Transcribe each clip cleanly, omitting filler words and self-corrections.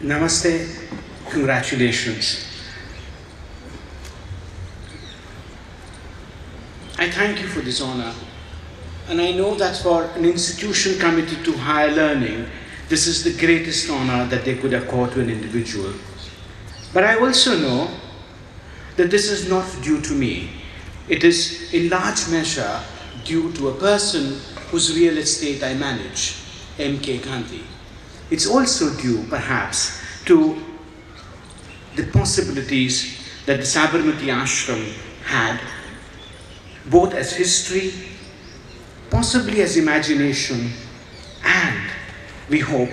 Namaste, congratulations. I thank you for this honor, and I know that for an institution committed to higher learning, this is the greatest honor that they could accord to an individual. But I also know that this is not due to me. It is in large measure due to a person whose real estate I manage, M.K. Gandhi. It's also due, perhaps, to the possibilities that the Sabarmati Ashram had, both as history, possibly as imagination, and, we hope,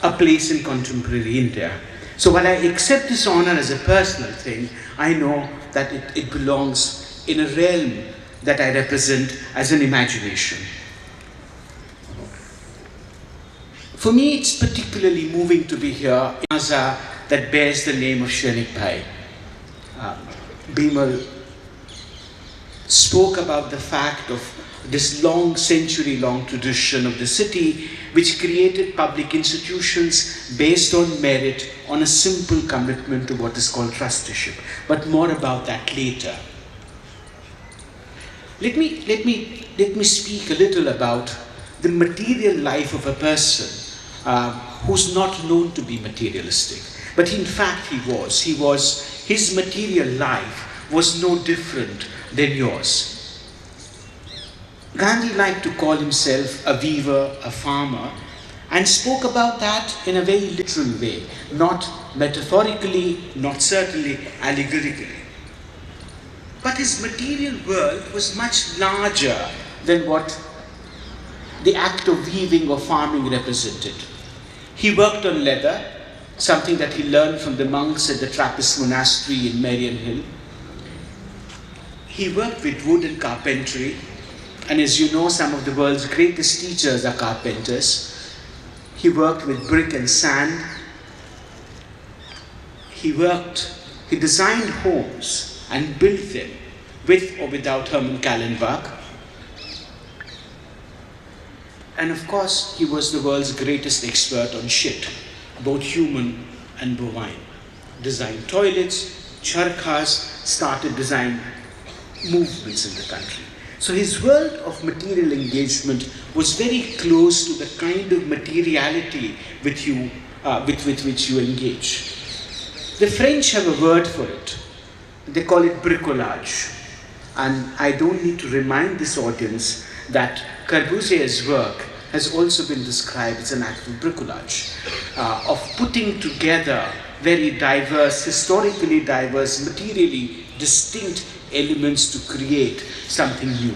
a place in contemporary India. So while I accept this honor as a personal thing, I know that it belongs in a realm that I represent as an imagination. For me, it's particularly moving to be here in Gaza that bears the name of Shri. Bimal spoke about the fact of this long, century-long tradition of the city which created public institutions based on merit, on a simple commitment to what is called trusteeship. But more about that later. Let me speak a little about the material life of a person who's not known to be materialistic. But in fact his material life was no different than yours. Gandhi liked to call himself a weaver, a farmer, and spoke about that in a very literal way, not metaphorically, not certainly allegorically. But his material world was much larger than what the act of weaving or farming represented. He worked on leather, something that he learned from the monks at the Trappist monastery in Marian Hill. He worked with wood and carpentry, and as you know, some of the world's greatest teachers are carpenters. He worked with brick and sand. He designed homes and built them with or without Herman Kallenbach. And of course, he was the world's greatest expert on shit, both human and bovine. Designed toilets, charkhas, started design movements in the country. So his world of material engagement was very close to the kind of materiality with which you engage. The French have a word for it. They call it bricolage. And I don't need to remind this audience that Corbusier's work has also been described as an act of bricolage, of putting together very diverse, historically diverse, materially distinct elements to create something new.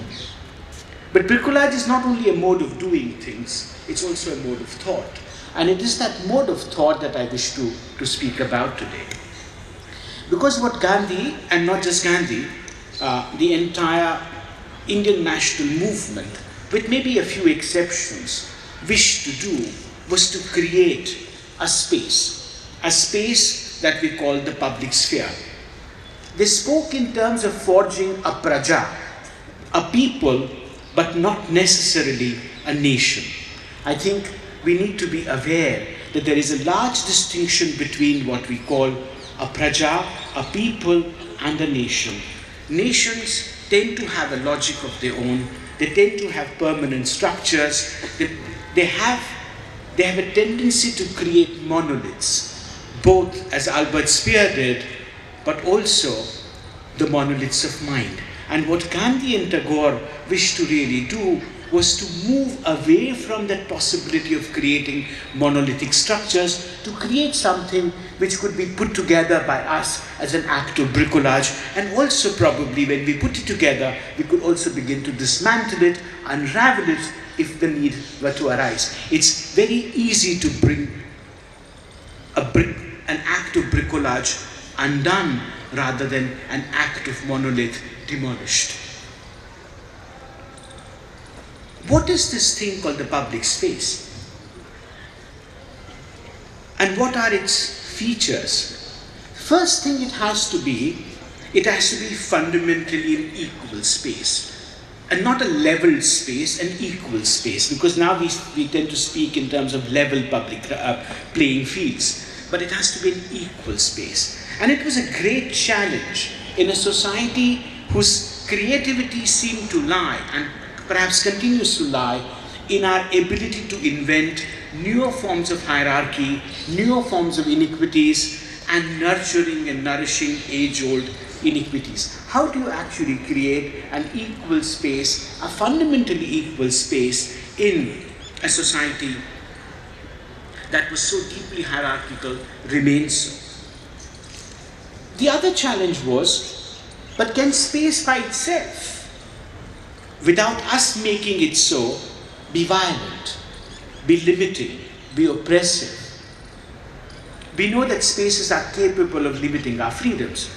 But bricolage is not only a mode of doing things, it's also a mode of thought. And it is that mode of thought that I wish to speak about today. Because what Gandhi, and not just Gandhi, the entire Indian national movement, with maybe a few exceptions, wished to do was to create a space that we call the public sphere. They spoke in terms of forging a praja, a people, but not necessarily a nation. I think we need to be aware that there is a large distinction between what we call a praja, a people, and a nation. Nations tend to have a logic of their own. They tend to have permanent structures. They have a tendency to create monoliths, both as Albert Speer did, but also the monoliths of mind. And what Gandhi and Tagore wished to really do was to move away from that possibility of creating monolithic structures to create something which could be put together by us as an act of bricolage, and also probably when we put it together, we could also begin to dismantle it, unravel it if the need were to arise. It's very easy to bring an act of bricolage undone rather than an act of monolith demolished. What is this thing called the public space? And what are its features? First thing, it has to be fundamentally an equal space. And not a level space, an equal space. Because now we tend to speak in terms of level public playing fields. but it has to be an equal space. And it was a great challenge in a society whose creativity seemed to lie, and perhaps continues to lie, in our ability to invent newer forms of hierarchy, newer forms of inequities, and nurturing and nourishing age-old inequities. How do you actually create an equal space, a fundamentally equal space in a society that was so deeply hierarchical, remains so? The other challenge was, but can space by itself, without us making it so, be violent, be limiting, be oppressive? We know that spaces are capable of limiting our freedoms.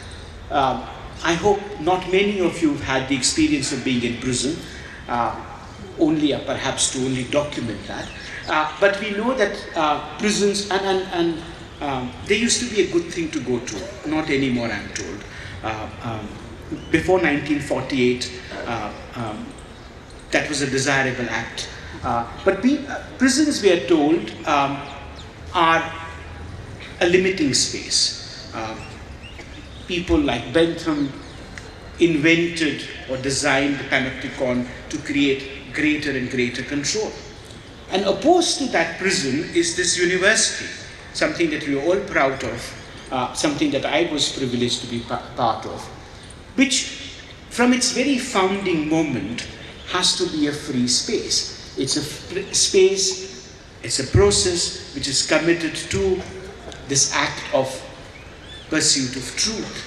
I hope not many of you have had the experience of being in prison, perhaps to only document that. But we know that prisons, and they used to be a good thing to go to, not anymore, I'm told. Before 1948, that was a desirable act. But prisons, we are told, are a limiting space. People like Bentham invented or designed the panopticon to create greater and greater control. And opposed to that prison is this university, something that we are all proud of, something that I was privileged to be part of, which from its very founding moment has to be a free space. It's a space, it's a process which is committed to this act of pursuit of truth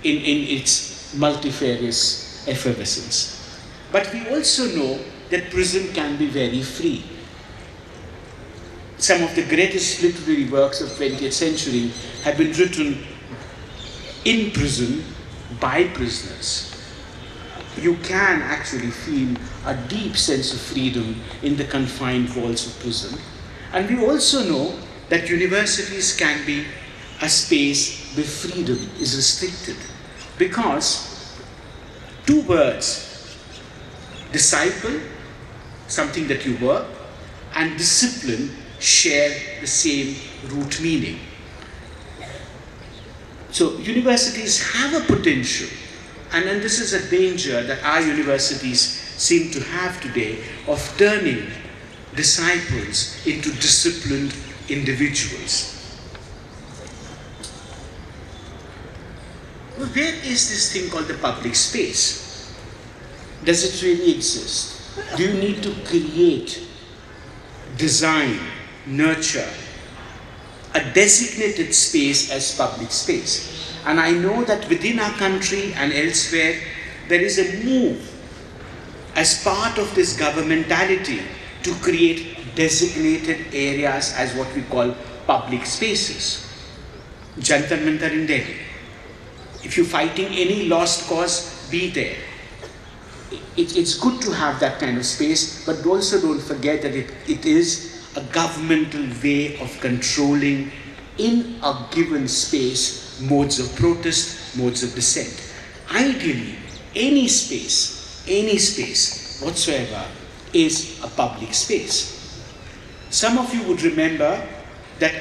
in its multifarious effervescence. But we also know that prison can be very free. Some of the greatest literary works of 20th century have been written in prison by prisoners. You can actually feel a deep sense of freedom in the confined walls of prison. And we also know that universities can be a space where freedom is restricted, because two words, disciple, something that you work, and discipline share the same root meaning. So universities have a potential, and this is a danger that our universities seem to have today, of turning disciples into disciplined individuals. Well, where is this thing called the public space? Does it really exist? Do you need to create, design, nurture a designated space as public space? And I know that within our country and elsewhere, there is a move as part of this governmentality to create designated areas as what we call public spaces. Jantar Mantar in Delhi. If you're fighting any lost cause, be there. It's good to have that kind of space, but also don't forget that it is a governmental way of controlling in a given space modes of protest, modes of dissent. Ideally, any space whatsoever is a public space. Some of you would remember that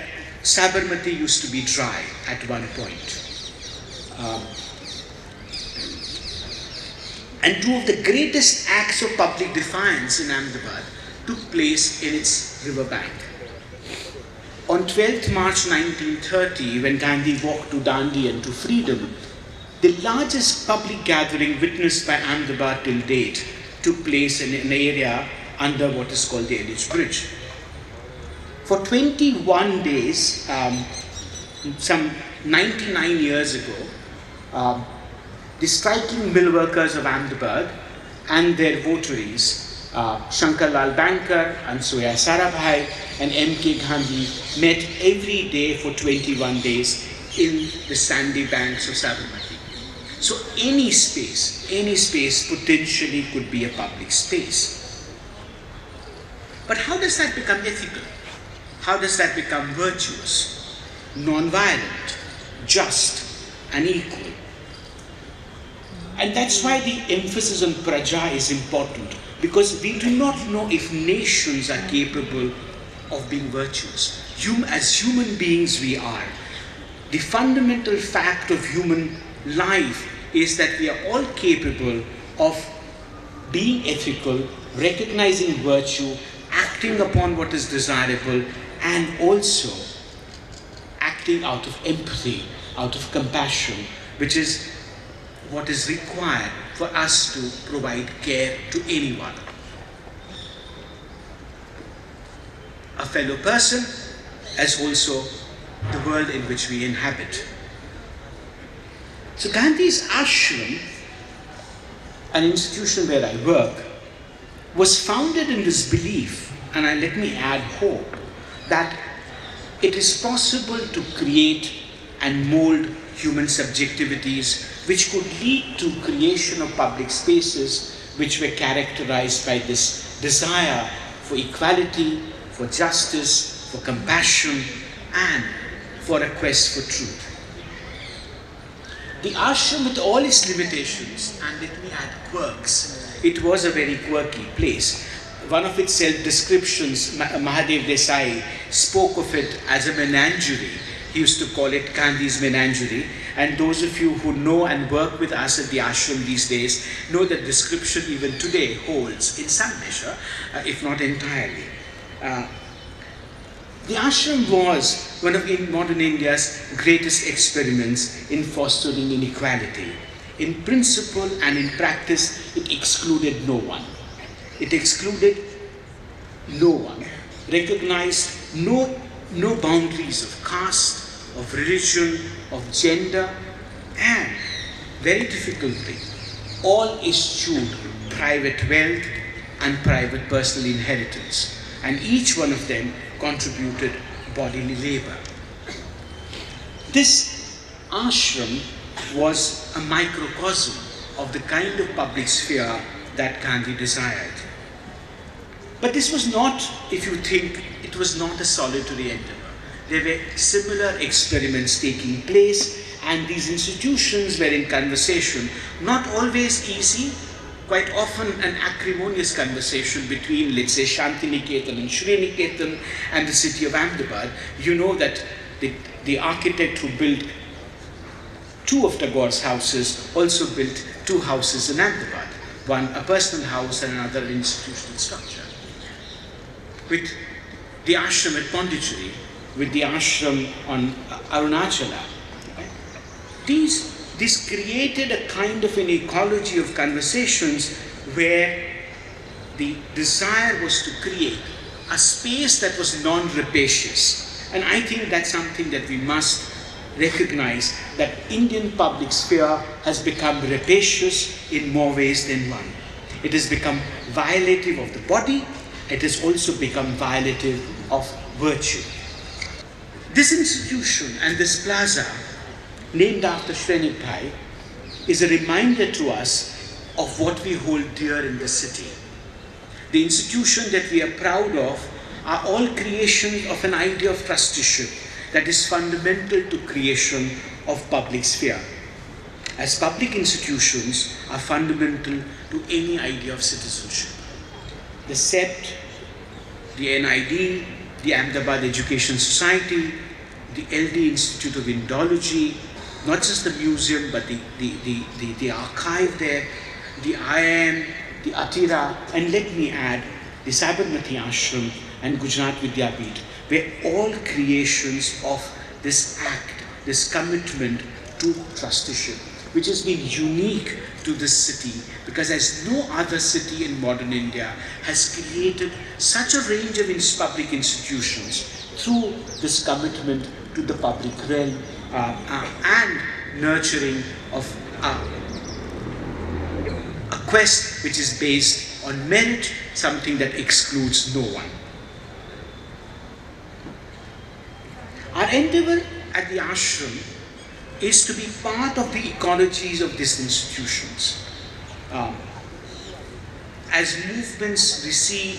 Sabarmati used to be dry at one point. And two of the greatest acts of public defiance in Ahmedabad took place in its riverbank. On 12th March 1930, when Gandhi walked to Dandi and to freedom, the largest public gathering witnessed by Ahmedabad till date took place in an area under what is called the Ellis Bridge. For 21 days, some 99 years ago, the striking mill workers of Ahmedabad and their votaries, Shankar Lal Bankar, Ansuya Sarabhai, and M.K. Gandhi met every day for 21 days in the sandy banks of Sabarmati. So any space potentially could be a public space. But how does that become ethical? How does that become virtuous, non-violent, just, and equal? And that's why the emphasis on praja is important, because we do not know if nations are capable of being virtuous. As human beings we are. The fundamental fact of human life is that we are all capable of being ethical, recognizing virtue, acting upon what is desirable, and also acting out of empathy, out of compassion, which is what is required for us to provide care to anyone. A fellow person, as also the world in which we inhabit. So Gandhi's ashram, an institution where I work, was founded in this belief, and let me add hope, that it is possible to create and mold human subjectivities which could lead to creation of public spaces which were characterized by this desire for equality, for justice, for compassion, and for a quest for truth. The ashram, with all its limitations, and let me add quirks, it was a very quirky place. One of its self-descriptions, Mahadev Desai spoke of it as a menagerie. He used to call it Gandhi's menagerie. And those of you who know and work with us at the ashram these days know that description even today holds in some measure, if not entirely. The ashram was one of modern India's greatest experiments in fostering inequality. In principle and in practice, it excluded no one. It excluded no one, recognized no boundaries of caste, of religion, of gender, and, very difficultly, all eschewed private wealth and private personal inheritance, and each one of them contributed bodily labor. This ashram was a microcosm of the kind of public sphere that Gandhi desired. But this was not, if you think, it was not a solitary endeavor. There were similar experiments taking place, and these institutions were in conversation, not always easy, quite often an acrimonious conversation between, let's say, Shantiniketan and Shri and the city of Ahmedabad. You know that the architect who built two of Tagore's houses also built two houses in Ahmedabad, one a personal house and another an institutional structure. With the ashram at Pondicherry, with the ashram on Arunachala, this created a kind of an ecology of conversations where the desire was to create a space that was non-rapacious. And I think that's something that we must recognize, that Indian public sphere has become rapacious in more ways than one. It has become violative of the body. It has also become violative of virtue. This institution and this plaza, named after Shri, is a reminder to us of what we hold dear in the city. The institution that we are proud of are all creations of an idea of trusteeship that is fundamental to creation of public sphere, as public institutions are fundamental to any idea of citizenship. The CEPT, the NID, the Ahmedabad Education Society, the LD Institute of Indology, not just the museum, but the archive there, the IIM, the Atira, and let me add, the Sabarmati Ashram and Gujarat Vidyapeeth, were all creations of this act, this commitment to trusteeship, which has been unique to this city, because as no other city in modern India has created such a range of public institutions through this commitment to the public realm and nurturing of a quest which is based on merit, something that excludes no one. Our endeavor at the ashram is to be part of the ecologies of these institutions. As movements recede,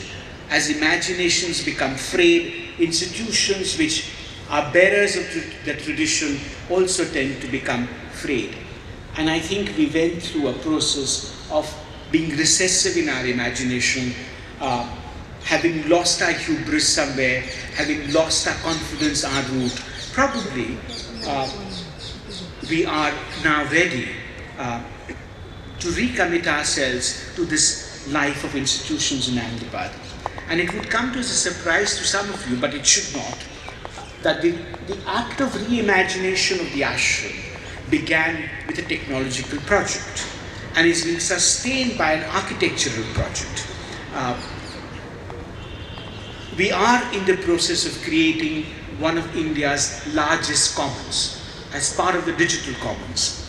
as imaginations become frayed, institutions which are bearers of the tradition also tend to become frayed. And I think we went through a process of being recessive in our imagination, having lost our hubris somewhere, having lost our confidence, our root, probably we are now ready to recommit ourselves to this life of institutions in Ahmedabad. And it would come to as a surprise to some of you, but it should not, that the act of reimagination of the ashram began with a technological project and is being sustained by an architectural project. We are in the process of creating one of India's largest commons as part of the digital commons.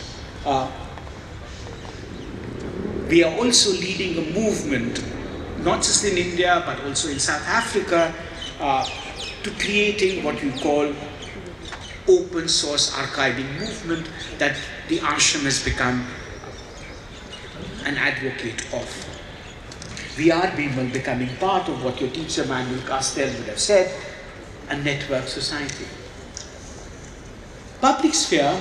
We are also leading a movement, not just in India, but also in South Africa, to creating what we call open source archiving movement that the ashram has become an advocate of. We are becoming part of what your teacher Manuel Castell would have said, a network society. Public sphere,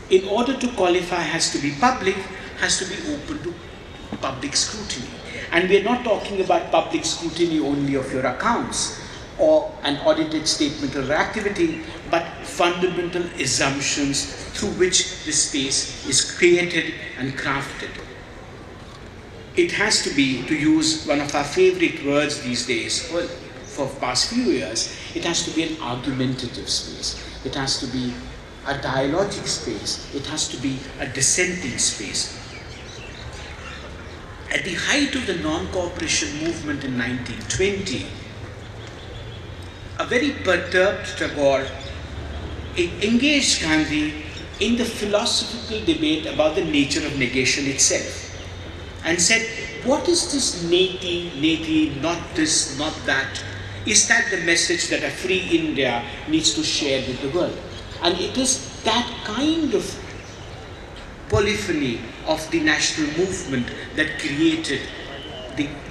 in order to qualify, has to be public, has to be open to public scrutiny. And we are not talking about public scrutiny only of your accounts or an audited statement of activity, but fundamental assumptions through which this space is created and crafted. It has to be, to use one of our favorite words these days, well, for the past few years, it has to be an argumentative space. It has to be a dialogic space. It has to be a dissenting space. At the height of the non-cooperation movement in 1920, a very perturbed Tagore engaged Gandhi in the philosophical debate about the nature of negation itself and said, what is this neti, not this, not that? Is that the message that a free India needs to share with the world? And it is that kind of polyphony of the national movement that created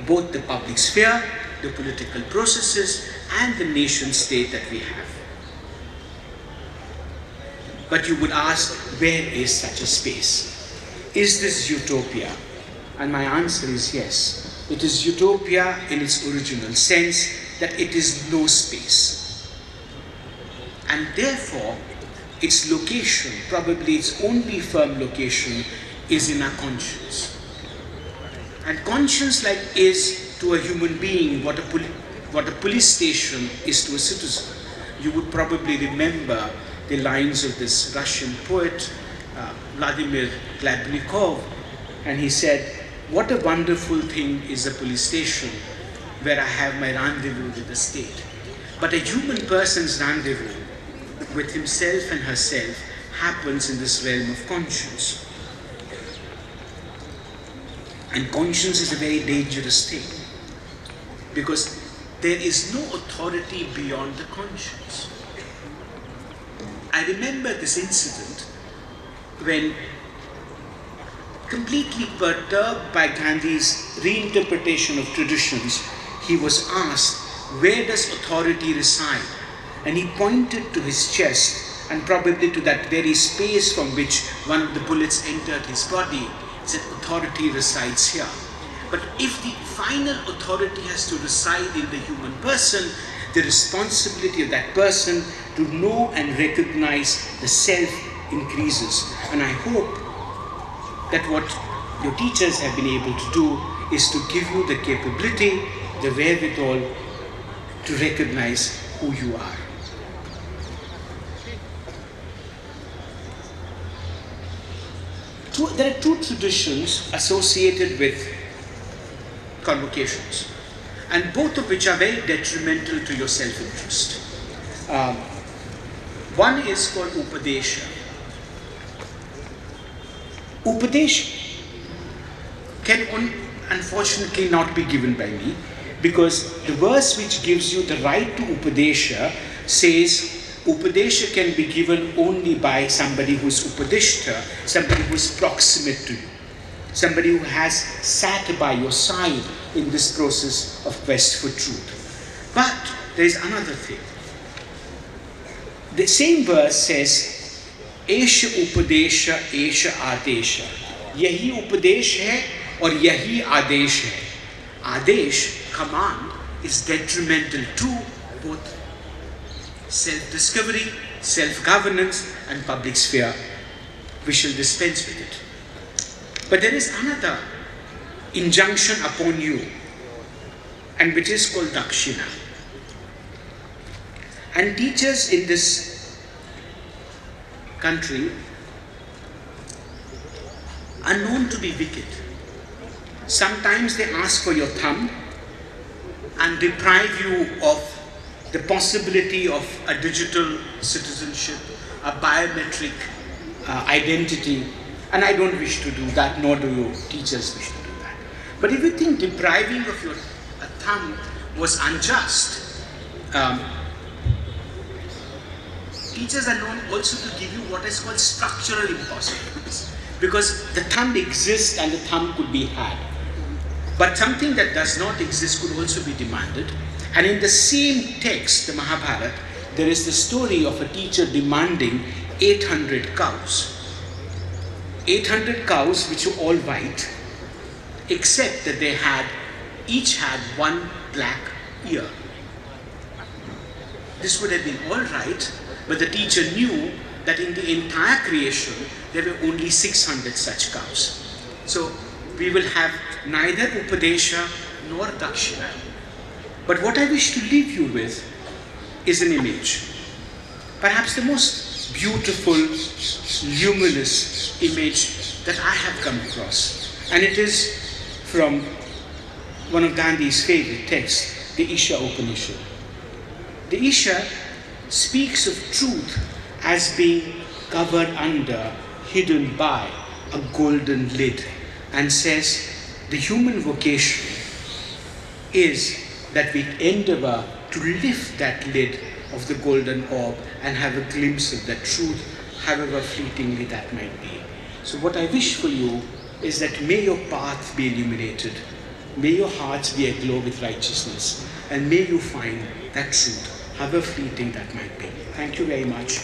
both the public sphere, the political processes, and the nation state that we have. But you would ask, where is such a space? Is this utopia? And my answer is yes. It is utopia in its original sense, that it is no space. And therefore, its location, probably its only firm location, is in our conscience. And conscience is to a human being what a police station is to a citizen. You would probably remember the lines of this Russian poet, Vladimir Klabnikov, and he said, what a wonderful thing is a police station where I have my rendezvous with the state. But a human person's rendezvous with himself and herself happens in this realm of conscience. And conscience is a very dangerous thing, because there is no authority beyond the conscience. I remember this incident when, completely perturbed by Gandhi's reinterpretation of traditions, he was asked, where does authority reside? And he pointed to his chest and probably to that very space from which one of the bullets entered his body. He said, authority resides here. But if the final authority has to reside in the human person, the responsibility of that person to know and recognize the self increases. And I hope that what your teachers have been able to do is to give you the capability, the wherewithal to recognize who you are. There are two traditions associated with convocations, and both of which are very detrimental to your self-interest. One is called Upadesha. Upadesha can unfortunately not be given by me, because the verse which gives you the right to Upadesha says Upadesha can be given only by somebody who is Upadishta, somebody who is proximate to you, somebody who has sat by your side in this process of quest for truth. But there is another thing. The same verse says, Esha Upadesha, Esha Adesha. Yahi Upadesh hai aur yahi Adesh hai. Adesh, command, is detrimental to both self-discovery, self-governance, and public sphere. We shall dispense with it. But there is another injunction upon you, and which is called Dakshina. And teachers in this country are known to be wicked. Sometimes they ask for your thumb and deprive you of the possibility of a digital citizenship, a biometric identity, and I don't wish to do that, nor do your teachers wish to do that. But if you think depriving of your thumb was unjust, teachers are known also to give you what is called structural impossibilities, because the thumb exists and the thumb could be had. But something that does not exist could also be demanded. And in the same text, the Mahabharata, there is the story of a teacher demanding 800 cows. 800 cows which were all white, except that they each had one black ear. This would have been all right, but the teacher knew that in the entire creation, there were only 600 such cows. So we will have neither Upadesha nor Dakshina. But what I wish to leave you with is an image. Perhaps the most beautiful, luminous image that I have come across. And it is from one of Gandhi's favorite texts, the Isha Upanishad. The Isha speaks of truth as being covered under, hidden by a golden lid, and says the human vocation is that we endeavor to lift that lid of the golden orb and have a glimpse of that truth, however fleetingly that might be. So what I wish for you is that may your path be illuminated, may your hearts be aglow with righteousness, and may you find that truth, however fleeting that might be. Thank you very much.